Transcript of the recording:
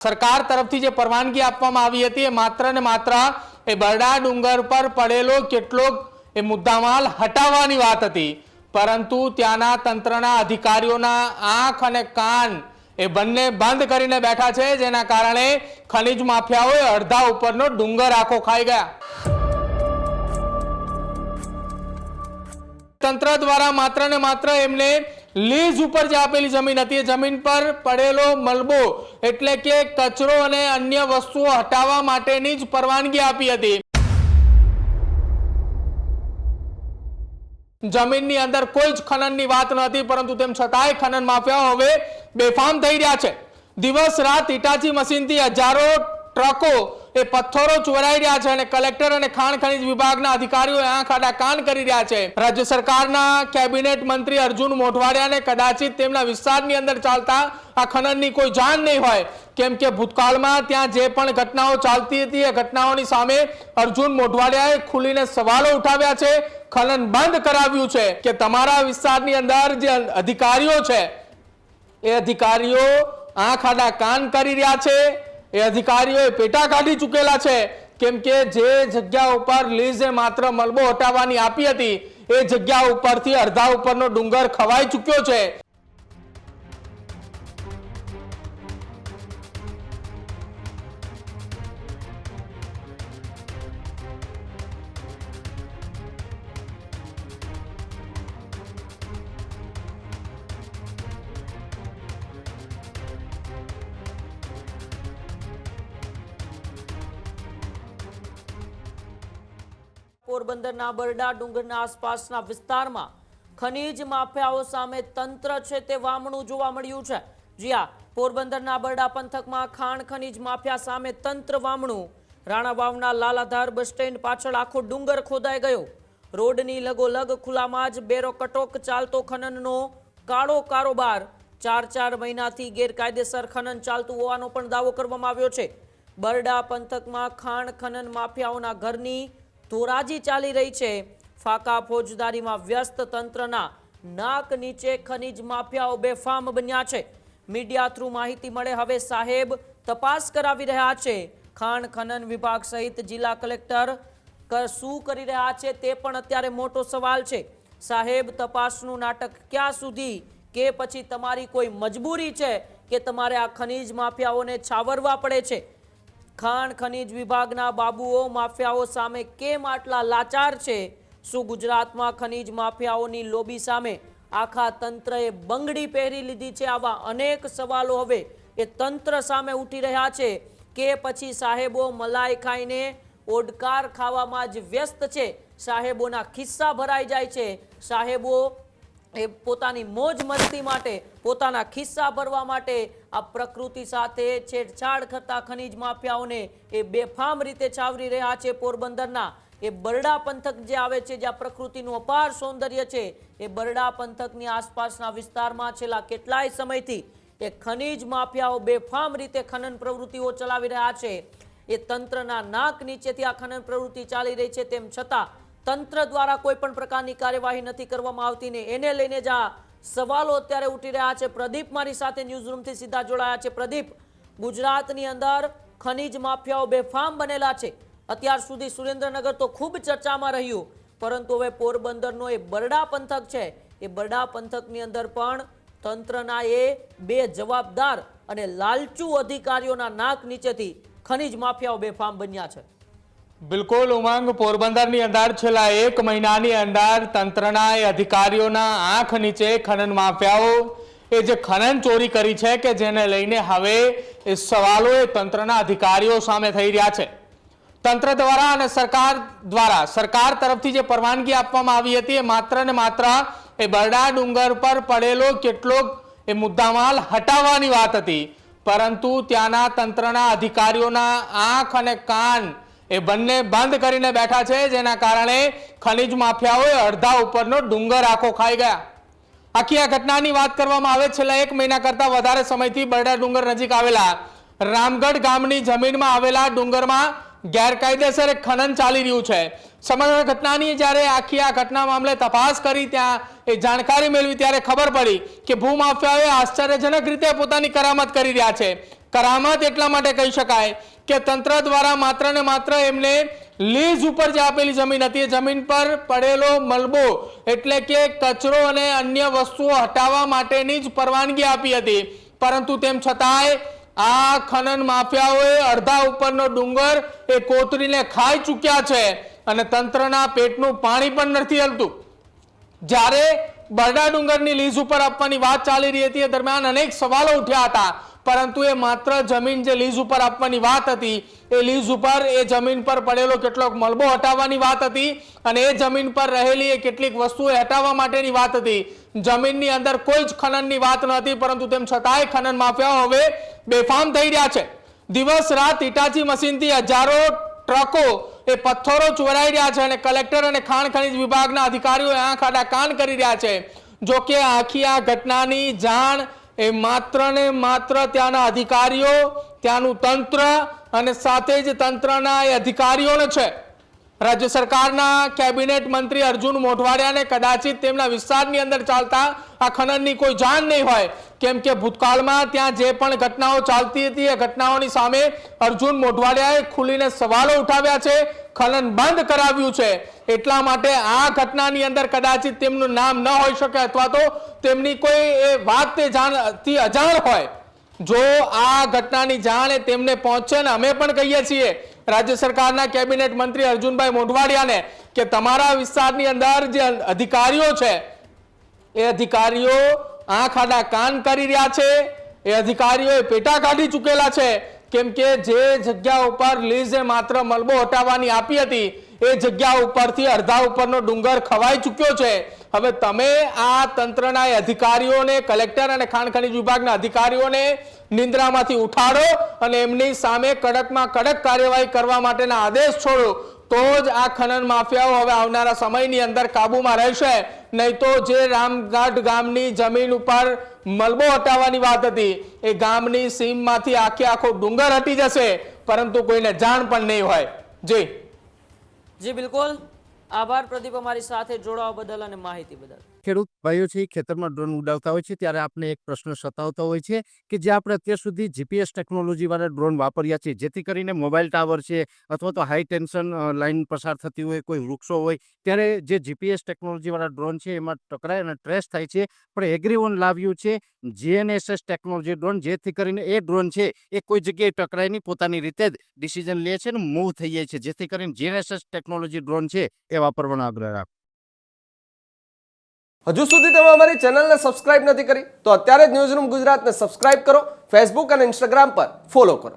सरकार तरफथी जे परवानगी आपवामां आवी हती ए मात्र ने मात्र ए बरडा डूंगर पर पड़ेलो केटलोक ए मुद्दामाल हटाववानी वात हती, परंतु त्याना तंत्रना अधिकारीओना आंख अने कान ए बंने बंद करीने बैठा छे, जेना कारणे खनिज माफियाओए अर्धा उपरनो डूंगर आखो खाई गया। तंत्र द्वारा मात्र ने मात्र एमने લીઝ ઉપર જે આપેલી જમીન હતી એ જમીન પર પડેલો મલબો એટલે કે કચરો અને અન્ય વસ્તુઓ હટાવવા માટેની જ પરવાનગી આપી હતી। જમીનની અંદર કોઈ જ ખનનની વાત નહોતી, પરંતુ તેમ છતાંય ખનન માફિયાઓ હવે બેફામ થઈ રહ્યા છે। દિવસ રાત ઇટાચી મશીનથી હજારો ટ્રકો એ પથ્થરો ચોરાઈ રહ્યા છે અને કલેક્ટર અને ખાણ ખનીજ વિભાગના અધિકારીઓ આંખ આડા કાન કરી રહ્યા છે। રાજ્ય સરકારના કેબિનેટ મંત્રી અર્જુન મોઢવાડિયાને કદાચિત તેમના વિસ્તારની અંદર ચાલતા આ ખનનની કોઈ જાણ નહીં હોય, કેમ કે ભૂતકાળમાં ત્યાં જે પણ ઘટનાઓ ચાલતી હતી એ ઘટનાઓની સામે અર્જુન મોઢવાડિયાએ ખુલીને સવાલો ઉઠાવ્યા છે, ખનન બંધ કરાવ્યું છે કે તમારા વિસ્તારની અંદર જે અધિકારીઓ છે એ અધિકારીઓ આંખ આડા કાન કરી રહ્યા છે। એ અધિકારીઓએ પેટા કાઢી ચૂકેલા છે, કેમ કે જે જગ્યા ઉપર લીઝે માત્ર મલબો હટાવવાની આપી હતી એ જગ્યા ઉપરથી અડધા ઉપરનો ડુંગર ખવાઈ ચૂક્યો છે। પોરબંદરના બરડા ડુંગરના આસપાસના વિસ્તારમાં ખનીજ માફિયાઓ સામે તંત્ર છે તે વામણું જોવા મળ્યું છે। જી હા, પોરબંદરના બરડા પંથકમાં ખાણ ખનીજ માફિયા સામે તંત્ર વામણું। રાણાવાવના લાલાધાર બસ સ્ટેન્ડ પાછળ આખો ડુંગર ખોદાઈ ગયો। રોડની લગોલગ ખુલ્લામાં જ બેરો કટોક ચાલતો ખનનનો કાળો કારોબાર। 4 મહિનાથી ગેરકાયદેસર ખનન ચાલતું હોવાનો પણ દાવો કરવામાં આવ્યો છે। બરડા પંથકમાં ખાણ ખનન માફિયાઓના ઘરની ધોરાજી ચાલી રહી છે। ફાકા ફોજદારીમાં વ્યસ્ત તંત્રના નાક નીચે ખનીજ માફિયાઓ બેફામ બન્યા છે। મીડિયા થ્રુ માહિતી મળે હવે સાહેબ તપાસ કરાવી રહ્યા છે। ખાણ ખનન વિભાગ સહિત જિલ્લા કલેક્ટર શું કરી રહ્યા છે તે પણ અત્યારે મોટો સવાલ છે। સાહેબ તપાસનું નાટક ક્યાં સુધી, કે પછી તમારી કોઈ મજબૂરી છે કે તમારે આ ખનીજ માફિયાઓને છાવરવા પડે છે? ખાણ ખનીજ વિભાગના બાબુઓ માફિયાઓ સામે કેમ આટલા લાચાર છે? શું ગુજરાતમાં ખનીજ માફિયાઓની લોબી સામે આખા તંત્રએ બંગડી પહેરી લીધી છે? આવા અનેક સવાલો હવે એ તંત્ર સામે ઉઠી રહ્યા છે કે પછી સાહેબો મલાઈ ખાઈને ઓડકાર ખાવામાં જ વ્યસ્ત છે? સાહેબોના ખિસ્સા ભરાઈ જાય છે, સાહેબો એ પોતાની મોજ મસ્તી માટે, પોતાના ખિસ્સા ભરવા માટે આ પ્રકૃતિ સાથે છેડછાડ કરતા ખનીજ માફિયાઓને એ બેફામ રીતે છાવરી રહ્યા છે। પોરબંદરના એ બરડા પંથક જે આવે છે, જ્યાં પ્રકૃતિનું અપાર સૌંદર્ય છે, એ બરડા પંથકની આસપાસના વિસ્તારમાં છેલ્લા કેટલાય સમયથી એ ખનીજ માફિયાઓ બેફામ રીતે ખનન પ્રવૃત્તિઓ ચલાવી રહ્યા છે। એ તંત્રના નાક નીચેથી આ ખનન પ્રવૃત્તિ ચાલી રહી છે, તેમ છતાં તંત્ર દ્વારા કોઈ પણ પ્રકારની કાર્યવાહી નથી કરવામાં આવતી ને એને લઈને જ આ સવાલો અત્યારે ઉઠી રહ્યા છે। પ્રદીપ મારી સાથે ન્યૂઝરૂમથી સીધા જોડાયા છે। પ્રદીપ, ગુજરાતની અંદર ખનીજ માફિયાઓ બેફામ બનેલા છે। અત્યાર સુધી સુરેન્દ્રનગર તો ખૂબ ચર્ચામાં રહ્યું, પરંતુ હવે પોરબંદરનો એ બરડા પંથક છે, એ બરડા પંથકની અંદર પણ તંત્રના એ બે જવાબદાર અને લાલચુ અધિકારીઓના નાક નીચેથી ખનીજ માફિયાઓ બેફામ બન્યા છે। બિલકુલ ઉમંગ, પોરબંદરની અંદર છેલ્લા 1 મહિનાની અંદર તંત્રના એ અધિકારીઓના આંખ નીચે ખનન માફિયાઓ એ જે ખનન ચોરી કરી છે કે જેને લઈને હવે એ સવાલો એ તંત્રના અધિકારીઓ સામે થઈ રહ્યા છે। તંત્ર દ્વારા અને સરકાર તરફથી જે પરવાનગી આપવામાં આવી હતી એ માત્ર ને માત્ર એ બરડા ડુંગર પર પડેલો કેટલોક એ મુદ્દામાલ હટાવવાની વાત હતી, પરંતુ ત્યાંના તંત્રના અધિકારીઓના આંખ અને કાન એ બંને બંધ કરીને બેઠા છે, જેના કારણે ખનીજ માફિયાઓએ અડધા ઉપરનો ડુંગર આખો ખાઈ ગયા। આખી આ ઘટનાની વાત કરવામાં આવે છેલ્લા 1 મહિના કરતા વધારે સમયથી બરડા ડુંગર નજીક આવેલા રામગઢ ગામની જમીનમાં આવેલા ડુંગરમાં ગેરકાયદેસર ખનન ચાલી રહ્યું છે। સમગ્ર ઘટનાની જ્યારે આખી આ ઘટના મામલે તપાસ કરી, ત્યાં એ જાણકારી મેળવી ત્યારે ખબર પડી કે ભૂમાફિયાઓએ આશ્ચર્યજનક રીતે પોતાની કરામત કરી રહ્યા છે। કરામત એટલા માટે કહી શકાય કે તંત્ર દ્વારા માત્ર ને માત્ર એમને લીઝ ઉપર જે આપેલી જમીન હતી એ જમીન પર પડેલો મલબો એટલે કે કચરો અને અન્ય વસ્તુઓ હટાવવા માટેની જ પરવાનગી આપી હતી, પરંતુ તેમ છતાંય આ ખનન માફિયાઓએ અડધા ઉપરનો ડુંગર એ કોતરીને ખાઈ ચૂક્યા છે અને તંત્રના પેટનું પાણી પણ નથી હલતું. જ્યારે બરડા ડુંગરની લીઝ ઉપર આપવાની વાત ચાલી રહી હતી એ દરમિયાન અનેક સવાલો ઉઠ્યા હતા, પરંતુ એ માત્ર જમીન જે લીઝ ઉપર આપવાની વાત હતી એ લીઝ ઉપર એ જમીન પર પડેલો કેટલોક મલબો હટાવવાની વાત હતી અને એ જમીન પર રહેલી એ કેટલીક વસ્તુઓ હટાવવા માટેની વાત હતી. જમીનની અંદર કોઈ જ ખનનની વાત નહોતી, પરંતુ તેમ છતાંય ખનન માફિયાઓ હવે બેફામ થઈ રહ્યા છે. દિવસ રાત હિટાચી મશીનથી હજારો ટ્રકો એ પથ્થરો ચોરાઈ રહ્યા છે અને કલેક્ટર અને ખાણ ખનીજ વિભાગના અધિકારીઓ આંખ આડા કાન કરી રહ્યા છે. જો કે આખી આ ઘટનાની જાણ એ માત્ર ને માત્ર ત્યાંના અધિકારીઓ, ત્યાંનું તંત્ર અને સાથે જ તંત્રના એ અધિકારીઓને છે. રાજ્ય સરકારના કેબિનેટ મંત્રી અર્જુન મોઢવાડિયાને કદાચિત તેમના વિસ્તારની અંદર ચાલતા આ ખનનની કોઈ જાણ નહીં હોય, કેમ કે ભૂતકાળમાં ત્યાં જે પણ ઘટનાઓ ચાલતી હતી એ ઘટનાઓની સામે અર્જુન મોઢવાડિયાએ ખુલીને સવાલો ઉઠાવ્યા છે, ખનન બંધ કરાવ્યું છે. એટલા માટે આ ઘટનાની અંદર કદાચિત તેમનું નામ ન હોઈ શકે અથવા તો તેમની કોઈ એ વાત તે જાણથી અજાણ હોય. જો આ ઘટનાની જાણ એ તેમને પહોંચે ને અમે પણ કહીએ છીએ રાજ્ય સરકારના કેબિનેટ મંત્રી અર્જુનભાઈ મોઢવાડિયાને કે તમારા વિસ્તારની અંદર જે અધિકારીઓ છે એ અધિકારીઓ આંખ આડા કાન કરી રહ્યા છે, એ અધિકારીઓ પેટા કાઢી ચૂકેલા છે, કેમ કે જે જગ્યા ઉપર લીઝે માત્ર મલબો હટાવવાની આપી હતી એ જગ્યા ઉપરથી અડધા ઉપરનો ડુંગર ખવાઈ ચૂક્યો છે. હવે તમે આ તંત્રના અધિકારીઓને, કલેક્ટર અને ખાણ ખનીજ વિભાગના અધિકારીઓને નિંદ્રામાંથી ઉઠાડો અને એમની સામે કડકમાં કડક કાર્યવાહી કરવા માટેના આદેશ છોડો, તો જ આ ખનન માફિયાઓ હવે આવનારા સમયની અંદર કાબુમાં રહેશે. નહીં તો જે રામગઢ ગામની જમીન ઉપર મલબો હટાવવાની વાત હતી એ ગામની સીમમાંથી આખો ડુંગર હટી જશે, પરંતુ કોઈને જાણ પણ નહીં હોય. જી બિલકુલ, આભાર પ્રદીપ અમારી સાથે જોડાવા બદલ અને માહિતી બદલ. ખેડૂત ભાઈઓ છે ખેતરમાં ડ્રોન ઉડાવતા હોય છે ત્યારે આપણે એક પ્રશ્ન સતાવતો હોય છે કે જે આપણે અત્યાર સુધી જીપીએસ ટેકનોલોજી વાળા ડ્રોન વાપર્યા છે, જેથી કરીને મોબાઈલ ટાવર છે અથવા તો હાઈ ટેન્શન લાઈન પસાર થતી હોય, કોઈ વૃક્ષો હોય, ત્યારે જે જીપીએસ ટેકનોલોજી વાળા ડ્રોન છે એમાં ટકરાય અને ટ્રેસ થાય છે. પણ એગ્રીવન લાવ્યું છે જીએનએસએસ ટેકનોલોજી ડ્રોન, જેથી કરીને એ ડ્રોન છે એ કોઈ જગ્યાએ ટકરાય નહીં, પોતાની રીતે જ ડિસિઝન લે છે અને મૂવ થઈ જાય છે, જેથી કરીને જીએનએસએસ ટેકનોલોજી ડ્રોન છે એ વાપરવાનો આગ્રહ રાખો. હજુ સુધી તમે અમારી ચેનલને સબસ્ક્રાઇબ નથી કરી તો અત્યારે જ ન્યૂઝરૂમ ગુજરાતને સબસ્ક્રાઇબ કરો, ફેસબુક અને ઇન્સ્ટાગ્રામ પર ફોલો કરો.